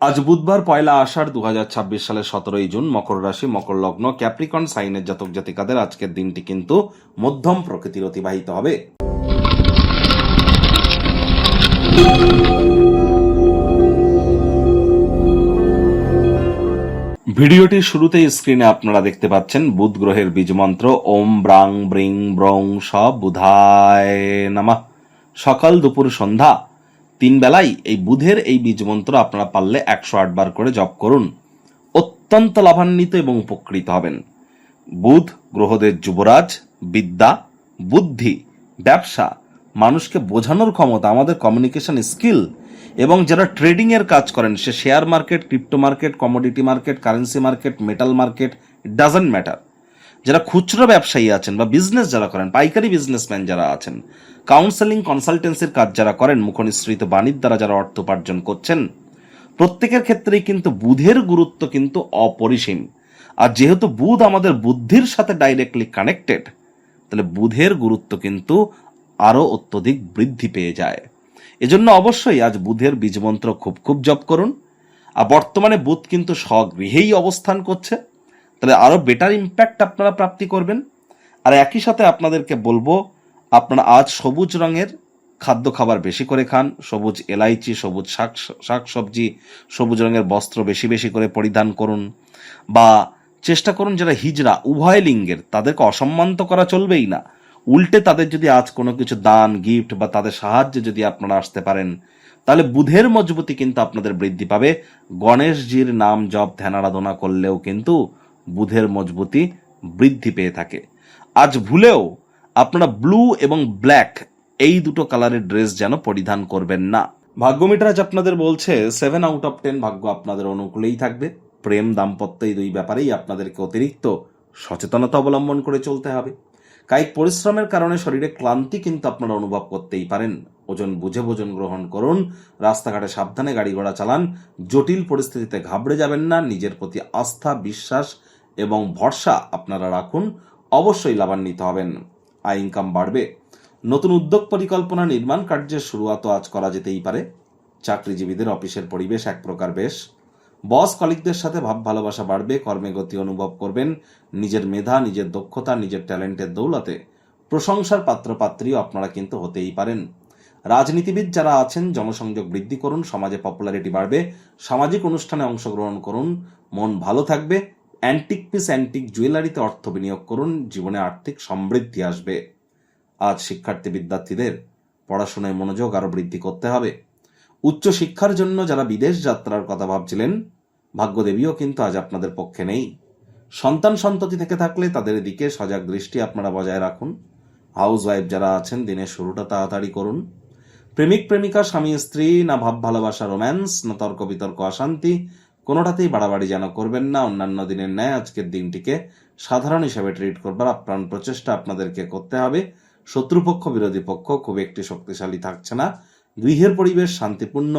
আজ বুধবার 1 আষাঢ় 2026 সালের 17 জুন। মকর রাশি, মকর লগ্ন, ক্যাপ্রিকন সাইনের জাতক জাতিকাদের আজকের দিনটি কিন্তু মধ্যম প্রকৃতির অতিবাহিত হবে। ভিডিওটির শুরুতেই স্ক্রিনে আপনারা দেখতে পাচ্ছেন বুধ গ্রহের বীজ মন্ত্র ওম ব্রাং ব্রিং ব্রং স বুধায় নমঃ। সকাল দুপুর সন্ধ্যা 3 বেলাই এই বুধের এই বীজ মন্ত্র আপনারা পারলে 108 বার করে জপ করুন। অত্যন্ত লাভান্বিত এবং উপকৃত হবেন। বুধ গ্রহদের যুবরাজ, বিদ্যা, বুদ্ধি, ব্যবসা, মানুষকে বোঝানোর ক্ষমতা, আমাদের কমিউনিকেশন স্কিল, এবং যারা ট্রেডিং এর কাজ করেন, সে share market, crypto market, commodity market, currency market, metal market, it doesn't matter. যারা খুচরো ব্যবসায়ী আছেন বা বিজনেস যারা করেন, পাইকারি বিজনেসম্যান যারা আছেন, কাউন্সেলিং কনসালটেন্সির কাজ যারা করেন, মুখনিসৃত বাণীর দ্বারা যারা অর্থ উপার্জন করছেন, প্রত্যেকের ক্ষেত্রেই কিন্তু বুধের গুরুত্ব কিন্তু অপরিসীম। আর যেহেতু বুধ আমাদের বুদ্ধির সাথে ডাইরেক্টলি কানেক্টেড, তাহলে বুধের গুরুত্ব কিন্তু আরো অত্যধিক বৃদ্ধি পেয়ে যায়। এজন্য অবশ্যই আজ বুধের বীজমন্ত্র খুব খুব জপ করুন। আর বর্তমানে বুধ কিন্তু স্বগৃহেই অবস্থান করছে, তাহলে আরো বেটার ইম্প্যাক্ট আপনারা প্রাপ্তি করবেন। আর একই সাথে আপনাদেরকে বলবো, আপনারা আজ সবুজ রঙের খাদ্য খাবার বেশি করে খান, সবুজ এলাইচি, সবুজ শাক সবজি, সবুজ রঙের বস্ত্র বেশি বেশি করে পরিধান করুন। বা চেষ্টা করুন যারা হিজড়া, উভয় লিঙ্গের, তাদেরকে অসম্মান তো করা চলবেই না, উল্টে তাদের যদি আজ কোনো কিছু দান, গিফট বা তাদের সাহায্যে যদি আপনারা আসতে পারেন, তাহলে বুধের মজবুতি কিন্তু আপনাদের বৃদ্ধি পাবে। গণেশজির নাম জপ ধ্যান আরাধনা করলেও কিন্তু বুধের মজবুতি বৃদ্ধি পেয়ে থাকে। আজ ভুলেও আপনারা ব্লু এবং ব্ল্যাক এই দুটো কালারের ড্রেস যেন পরিধান করবেন না। ভাগ্যমিটার আজ আপনাদের বলছে 7 আউট অফ 10 ভাগ্য আপনাদের অনুকূলেই থাকবে। প্রেম, দাম্পত্য এই দুই ব্যাপারেই আপনাদেরকে অতিরিক্ত সচেতনতা অবলম্বন করে চলতে হবে। কায়িক পরিশ্রমের কারণে শরীরে ক্লান্তি কিন্তু আপনারা অনুভব করতেই পারেন। ওজন বুঝে ভোজন গ্রহণ করুন। রাস্তাঘাটে সাবধানে গাড়ি ঘোড়া চালান। জটিল পরিস্থিতিতে ঘাবড়ে যাবেন না। নিজের প্রতি আস্থা, বিশ্বাস এবং ভরসা আপনারা রাখুন। অবশ্যই লাভান্বিত হবেন। আয় ইনকাম বাড়বে। নতুন উদ্যোগ পরিকল্পনা, নির্মাণ কার্যের শুরুয়াতও আজ করা যেতেই পারে। চাকরিজীবীদের অফিসের পরিবেশ এক প্রকার বেশ। বস কলিগদের সাথে ভাব ভালোবাসা বাড়বে। কর্মে গতি অনুভব করবেন। নিজের মেধা, নিজের দক্ষতা, নিজের ট্যালেন্টের দৌলতে প্রশংসার পাত্রপাত্রীও আপনারা কিন্তু হতেই পারেন। রাজনীতিবিদ যারা আছেন, জনসংযোগ বৃদ্ধি করুন। সমাজে পপুলারিটি বাড়বে। সামাজিক অনুষ্ঠানে অংশগ্রহণ করুন। মন ভালো থাকবে। অ্যান্টিক পিস, অ্যান্টিক জুয়েলারিতে অর্থ বিনিয়োগ করুন। জীবনে আর্থিক সমৃদ্ধি আসবে। আজ শিক্ষার্থী বিদ্যার্থীদের পড়াশোনায় মনোযোগ আরো বৃদ্ধি করতে হবে। উচ্চ শিক্ষার জন্য যারা বিদেশ যাত্রার কথা ভাবছিলেন, ভাগ্যদেবীও কিন্তু আজ আপনাদের পক্ষে নেই। সন্তান সন্ততি থেকে থাকলে তাদের দিকে সজাগ দৃষ্টি আপনারা বজায় রাখুন। হাউস ওয়াইফ যারা আছেন, দিনের শুরুটা তাড়াতাড়ি করুন। প্রেমিক প্রেমিকা, স্বামী স্ত্রী, না ভাব ভালোবাসা রোম্যান্স, না তর্ক বিতর্ক অশান্তি, কোনোটাতেই বাড়াবাড়ি যেন করবেন না। অন্যান্য দিনের ন্যায় আজকের দিনটিকে সাধারণ হিসেবে ট্রিট করবার আপ্রাণ প্রচেষ্টা আপনাদেরকে করতে হবে। শত্রুপক্ষ, বিরোধী পক্ষ খুব একটি শক্তিশালী থাকছে না। গৃহের পরিবেশ শান্তিপূর্ণ,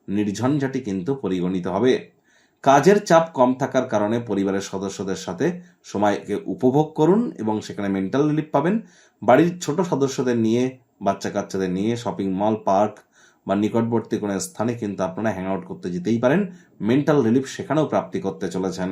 নির্ঝঞ্ঝাটি কিন্তু পরিগণিত হবে। কাজের চাপ কম থাকার কারণে পরিবারের সদস্যদের সাথে সময়কে উপভোগ করুন এবং সেখানে মেন্টাল রিলিফ পাবেন। বাড়ির ছোট সদস্যদের নিয়ে, বাচ্চা কাচ্চাদের নিয়ে শপিং মল, পার্ক বা নিকটবর্তী কোনো স্থানে কিন্তু আপনারা হ্যাং আউট করতে যেতেই পারেন। মেন্টাল রিলিফ সেখানেও প্রাপ্তি করতে চলেছেন।